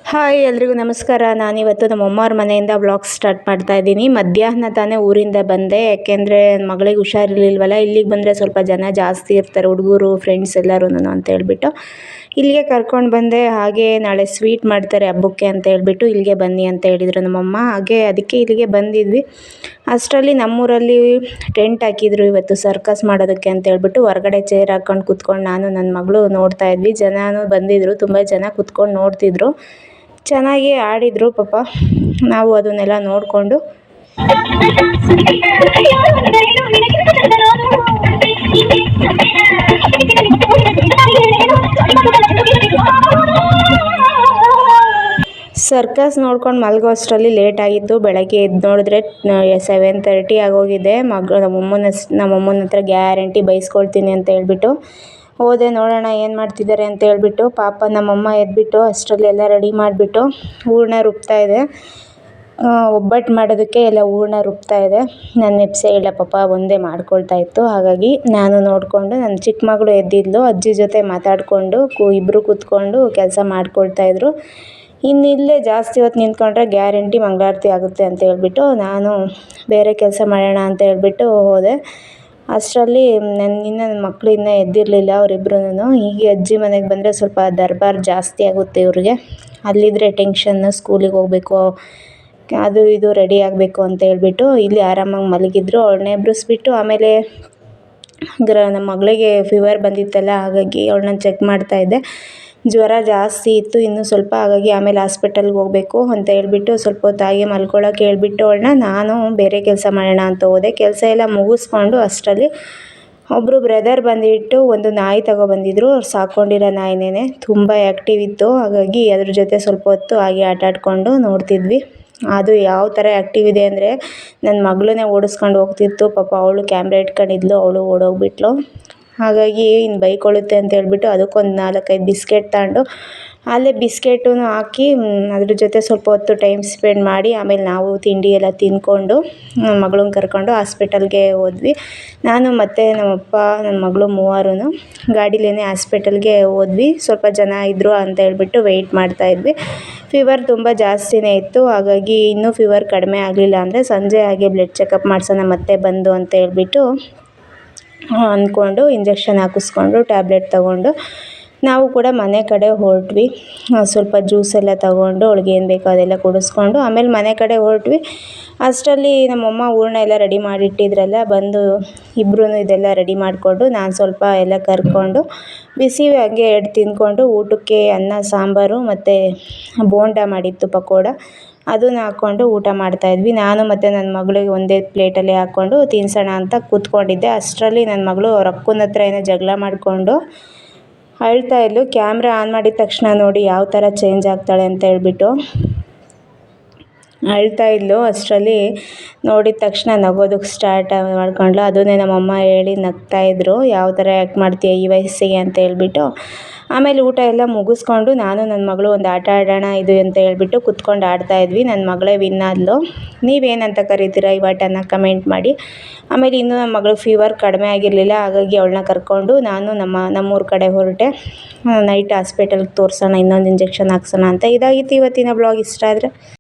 Hi ಎಲ್ರಿಗೂ ನಮಸ್ಕಾರ. ನಾನಿವತ್ತು ನಮ್ಮ ಅಮ್ಮವ್ರ ಮನೆಯಿಂದ ವ್ಲಾಗ್ ಸ್ಟಾರ್ಟ್ ಮಾಡ್ತಾ ಇದ್ದೀನಿ. ಮಧ್ಯಾಹ್ನ ತಾನೇ ಊರಿಂದ ಬಂದೆ, ಯಾಕೆಂದರೆ ಮಗಳಿಗೆ ಹುಷಾರಿರ್ಲಿಲ್ವಲ್ಲ. ಇಲ್ಲಿಗೆ ಬಂದರೆ ಸ್ವಲ್ಪ ಜನ ಜಾಸ್ತಿ ಇರ್ತಾರೆ, ಹುಡುಗರು ಫ್ರೆಂಡ್ಸ್ ಎಲ್ಲರೂ ಅಂತ ಹೇಳ್ಬಿಟ್ಟು ಇಲ್ಲಿಗೆ ಕರ್ಕೊಂಡು ಬಂದೆ. ಹಾಗೆ ನಾಳೆ ಸ್ವೀಟ್ ಮಾಡ್ತಾರೆ ಹಬ್ಬಕ್ಕೆ ಅಂತ ಹೇಳ್ಬಿಟ್ಟು ಇಲ್ಲಿಗೆ ಬನ್ನಿ ಅಂತ ಹೇಳಿದರು ನಮ್ಮಮ್ಮ. ಹಾಗೆ ಅದಕ್ಕೆ ಇಲ್ಲಿಗೆ ಬಂದಿದ್ವಿ. ಅಷ್ಟರಲ್ಲಿ ನಮ್ಮೂರಲ್ಲಿ ಟೆಂಟ್ ಹಾಕಿದ್ರು ಇವತ್ತು ಸರ್ಕಸ್ ಮಾಡೋದಕ್ಕೆ ಅಂತ ಹೇಳ್ಬಿಟ್ಟು. ಹೊರಗಡೆ ಚೇರ್ ಹಾಕ್ಕೊಂಡು ಕೂತ್ಕೊಂಡು ನಾನು ನನ್ನ ಮಗಳು ನೋಡ್ತಾ ಇದ್ವಿ. ಜನನೂ ಬಂದಿದ್ದರು, ತುಂಬ ಜನ ಕೂತ್ಕೊಂಡು ನೋಡ್ತಿದ್ರು. ಚೆನ್ನಾಗಿ ಆಡಿದರು ಪಾಪ. ನಾವು ಅದನ್ನೆಲ್ಲ ನೋಡಿಕೊಂಡು ಸರ್ಕಸ್ ನೋಡ್ಕೊಂಡು ಮಲಗೋ ಅಷ್ಟರಲ್ಲಿ ಲೇಟ್ ಆಗಿತ್ತು. ಬೆಳಗ್ಗೆ ಎದ್ದು ನೋಡಿದ್ರೆ 7:30 ಆಗೋಗಿದೆ. ನಮ್ಮಮ್ಮನ ಹತ್ರ ಗ್ಯಾರಂಟಿ ಬೈಸ್ಕೊಳ್ತೀನಿ ಅಂತ ಹೇಳ್ಬಿಟ್ಟು ಹೋದೆ. ನೋಡೋಣ ಏನು ಮಾಡ್ತಿದ್ದಾರೆ ಅಂತ ಹೇಳ್ಬಿಟ್ಟು. ಪಾಪ ನಮ್ಮಮ್ಮ ಎದ್ಬಿಟ್ಟು ಅಷ್ಟರಲ್ಲಿ ಎಲ್ಲ ರೆಡಿ ಮಾಡಿಬಿಟ್ಟು ಹೂರಣ ರುಬ್ತಾಯಿದೆ. ಒಬ್ಬಟ್ಟು ಮಾಡೋದಕ್ಕೆ ಎಲ್ಲ ಹೂರಣ ರುಬ್ತಾಯಿದೆ. ನನ್ನ ನೆಪ್ಸೇ ಇಲ್ಲ ಪಾಪ, ಒಂದೇ ಮಾಡ್ಕೊಳ್ತಾ ಇತ್ತು. ಹಾಗಾಗಿ ನಾನು ನೋಡಿಕೊಂಡು, ನನ್ನ ಚಿಕ್ಕ ಮಗಳು ಎದ್ದಿದ್ಲು, ಅಜ್ಜಿ ಜೊತೆ ಮಾತಾಡಿಕೊಂಡು ಇಬ್ಬರು ಕೂತ್ಕೊಂಡು ಕೆಲಸ ಮಾಡ್ಕೊಳ್ತಾಯಿದ್ರು. ಇನ್ನಿಲ್ಲೇ ಜಾಸ್ತಿ ಹೊತ್ತು ನಿಂತ್ಕೊಂಡ್ರೆ ಗ್ಯಾರಂಟಿ ಮಂಗಳಾರತಿ ಆಗುತ್ತೆ ಅಂತ ಹೇಳ್ಬಿಟ್ಟು ನಾನು ಬೇರೆ ಕೆಲಸ ಮಾಡೋಣ ಅಂತ ಹೇಳ್ಬಿಟ್ಟು ಹೋದೆ. ಅಷ್ಟರಲ್ಲಿ ನನ್ನ ಮಕ್ಕಳು ಇನ್ನೂ ಎದ್ದಿರಲಿಲ್ಲ, ಅವರಿಬ್ರೂ. ಹೀಗೆ ಅಜ್ಜಿ ಮನೆಗೆ ಬಂದರೆ ಸ್ವಲ್ಪ ದರ್ಬಾರ್ ಜಾಸ್ತಿ ಆಗುತ್ತೆ ಇವ್ರಿಗೆ. ಅಲ್ಲಿದ್ದರೆ ಟೆನ್ಷನ್ನು, ಸ್ಕೂಲಿಗೆ ಹೋಗಬೇಕು, ಅದು ಇದು ರೆಡಿ ಆಗಬೇಕು ಅಂತ ಹೇಳ್ಬಿಟ್ಟು ಇಲ್ಲಿ ಆರಾಮಾಗಿ ಮಲಗಿದ್ರು. ಅವಳನ್ನ ಎಬ್ಬಿಸ್ಬಿಟ್ಟು ಆಮೇಲೆ ನಮ್ಮ ಮಗಳಿಗೆ ಫೀವರ್ ಬಂದಿತ್ತಲ್ಲ, ಹಾಗಾಗಿ ಅವಳನ್ನ ಚೆಕ್ ಮಾಡ್ತಾಯಿದ್ದೆ. ಜ್ವರ ಜಾಸ್ತಿ ಇತ್ತು ಇನ್ನೂ ಸ್ವಲ್ಪ, ಹಾಗಾಗಿ ಆಮೇಲೆ ಹಾಸ್ಪಿಟಲ್ಗೆ ಹೋಗಬೇಕು ಅಂತ ಹೇಳ್ಬಿಟ್ಟು ಸ್ವಲ್ಪ ಹೊತ್ತು ಹಾಗೆ ಮಲ್ಕೊಳ್ಳೋಕೆ ಹೇಳ್ಬಿಟ್ಟು ಅವಳನ್ನ ನಾನು ಬೇರೆ ಕೆಲಸ ಮಾಡೋಣ ಅಂತ ಹೋದೆ. ಕೆಲಸ ಎಲ್ಲ ಮುಗಿಸ್ಕೊಂಡು ಅಷ್ಟರಲ್ಲಿ ಒಬ್ಬರು ಬ್ರದರ್ ಬಂದುಬಿಟ್ಟು ಒಂದು ನಾಯಿ ತಗೊಬಂದಿದ್ರು. ಅವ್ರು ಸಾಕೊಂಡಿರೋ ನಾಯಿನೇ, ತುಂಬ ಆ್ಯಕ್ಟಿವ್ ಇತ್ತು. ಹಾಗಾಗಿ ಅದ್ರ ಜೊತೆ ಸ್ವಲ್ಪ ಹೊತ್ತು ಹಾಗೆ ಆಟಾಡಿಕೊಂಡು ನೋಡ್ತಿದ್ವಿ. ಅದು ಯಾವ ಥರ ಆ್ಯಕ್ಟಿವ್ ಇದೆ ಅಂದರೆ ನನ್ನ ಮಗಳನ್ನೇ ಓಡಿಸ್ಕೊಂಡು ಹೋಗ್ತಿತ್ತು. ಪಾಪ ಅವಳು ಕ್ಯಾಮ್ರಾ ಇಟ್ಕೊಂಡಿದ್ಲು, ಅವಳು ಓಡೋಗ್ಬಿಟ್ಲು. ಹಾಗಾಗಿ ಇನ್ನು ಬೈಕೊಳ್ಳುತ್ತೆ ಅಂತ ಹೇಳ್ಬಿಟ್ಟು ಅದಕ್ಕೊಂದು 4-5 ಬಿಸ್ಕೆಟ್ ತಗೊಂಡು ಅಲ್ಲೇ ಬಿಸ್ಕೆಟೂ ಹಾಕಿ ಅದ್ರ ಜೊತೆ ಸ್ವಲ್ಪ ಹೊತ್ತು ಟೈಮ್ ಸ್ಪೆಂಡ್ ಮಾಡಿ ಆಮೇಲೆ ನಾವು ತಿಂಡಿ ಎಲ್ಲ ತಿಂದ್ಕೊಂಡು ನನ್ನ ಮಗಳನ್ನ ಕರ್ಕೊಂಡು ಹಾಸ್ಪಿಟಲ್ಗೆ ಹೋದ್ವಿ. ನಾನು ಮತ್ತು ನಮ್ಮಪ್ಪ ನನ್ನ ಮಗಳು ಮೂವರೂ ಗಾಡೀಲೇ ಹಾಸ್ಪಿಟಲ್ಗೆ ಹೋದ್ವಿ. ಸ್ವಲ್ಪ ಜನ ಇದ್ದರು ಅಂತ ಹೇಳ್ಬಿಟ್ಟು ವೆಯ್ಟ್ ಮಾಡ್ತಾಯಿದ್ವಿ. ಫೀವರ್ ತುಂಬ ಜಾಸ್ತಿನೇ ಇತ್ತು. ಹಾಗಾಗಿ ಇನ್ನೂ ಫೀವರ್ ಕಡಿಮೆ ಆಗಲಿಲ್ಲ ಅಂದರೆ ಸಂಜೆ ಹಾಗೆ ಬ್ಲಡ್ ಚೆಕಪ್ ಮಾಡಿಸೋಣ ಮತ್ತೆ ಬಂದು ಅಂತ ಹೇಳ್ಬಿಟ್ಟು ಅಂದ್ಕೊಂಡು ಇಂಜೆಕ್ಷನ್ ಹಾಕಿಸ್ಕೊಂಡು ಟ್ಯಾಬ್ಲೆಟ್ ತೊಗೊಂಡು ನಾವು ಕೂಡ ಮನೆ ಕಡೆ ಹೊರಟ್ವಿ. ಸ್ವಲ್ಪ ಜ್ಯೂಸ್ ಎಲ್ಲ ತೊಗೊಂಡು ಅವಳಿಗೆ ಏನು ಬೇಕೋ ಅದೆಲ್ಲ ಕುಡಿಸ್ಕೊಂಡು ಆಮೇಲೆ ಮನೆ ಕಡೆ ಹೊರಟ್ವಿ. ಅಷ್ಟರಲ್ಲಿ ನಮ್ಮಮ್ಮ ಹೂರಣ ಎಲ್ಲ ರೆಡಿ ಮಾಡಿಟ್ಟಿದ್ರಲ್ಲ, ಬಂದು ಇಬ್ಬರೂ ಇದೆಲ್ಲ ರೆಡಿ ಮಾಡಿಕೊಂಡು ನಾನು ಸ್ವಲ್ಪ ಎಲ್ಲ ಕರ್ಕೊಂಡು ಬಿಸಿ ಹಾಗೆ 2 ತಿಂದ್ಕೊಂಡು ಊಟಕ್ಕೆ ಅನ್ನ ಸಾಂಬಾರು ಮತ್ತು ಬೋಂಡ ಮಾಡಿತ್ತು ಪಕೋಡ, ಅದನ್ನು ಹಾಕ್ಕೊಂಡು ಊಟ ಮಾಡ್ತಾಯಿದ್ವಿ. ನಾನು ಮತ್ತು ನನ್ನ ಮಗಳಿಗೆ ಒಂದೇ ಪ್ಲೇಟಲ್ಲಿ ಹಾಕ್ಕೊಂಡು ತಿನ್ಸೋಣ ಅಂತ ಕೂತ್ಕೊಂಡಿದ್ದೆ. ಅಷ್ಟರಲ್ಲಿ ನನ್ನ ಮಗಳು ಅವ್ರ ಅಕ್ಕನ ಹತ್ರ ಏನೋ ಜಗಳ ಮಾಡಿಕೊಂಡು ಅಳ್ತಾ ಇದ್ಲು. ಕ್ಯಾಮ್ರಾ ಆನ್ ಮಾಡಿದ ತಕ್ಷಣ ನೋಡಿ ಯಾವ ಥರ ಚೇಂಜ್ ಆಗ್ತಾಳೆ ಅಂತ ಹೇಳ್ಬಿಟ್ಟು ಅಳ್ತಾ ಇದ್ಲು. ಅಷ್ಟರಲ್ಲಿ ನೋಡಿದ ತಕ್ಷಣ ನಗೋದಕ್ಕೆ ಸ್ಟಾರ್ಟ್ ಮಾಡ್ಕೊಂಡ್ಲು. ಅದನ್ನೇ ನಮ್ಮಮ್ಮ ಹೇಳಿ ನಗ್ತಾಯಿದ್ರು, ಯಾವ ಥರ ಆ್ಯಕ್ಟ್ ಮಾಡ್ತೀಯ ಈ ವಯಸ್ಸಿಗೆ ಅಂತ ಹೇಳ್ಬಿಟ್ಟು. ಆಮೇಲೆ ಊಟ ಎಲ್ಲ ಮುಗಿಸ್ಕೊಂಡು ನಾನು ನನ್ನ ಮಗಳು ಒಂದು ಆಟ ಆಡೋಣ ಇದು ಅಂತ ಹೇಳ್ಬಿಟ್ಟು ಕುತ್ಕೊಂಡು ಆಡ್ತಾಯಿದ್ವಿ. ನನ್ನ ಮಗಳೇ ವಿನ್ ಆದ್ಲು. ನೀವೇನಂತ ಕರಿತೀರಾ ಈ ಆಟನ ಕಮೆಂಟ್ ಮಾಡಿ. ಆಮೇಲೆ ಇನ್ನೂ ನಮ್ಮ ಮಗಳು ಫೀವರ್ ಕಡಿಮೆ ಆಗಿರಲಿಲ್ಲ, ಹಾಗಾಗಿ ಅವಳನ್ನ ಕರ್ಕೊಂಡು ನಾನು ನಮ್ಮೂರ ಕಡೆ ಹೊರಟೆ. ನೈಟ್ ಹಾಸ್ಪಿಟಲ್ಗೆ ತೋರಿಸೋಣ, ಇನ್ನೊಂದು ಇಂಜೆಕ್ಷನ್ ಹಾಕ್ಸೋಣ ಅಂತ. ಇದಾಗಿತ್ತು ಇವತ್ತಿನ ಬ್ಲಾಗ್. ಇಷ್ಟ ಆದರೆ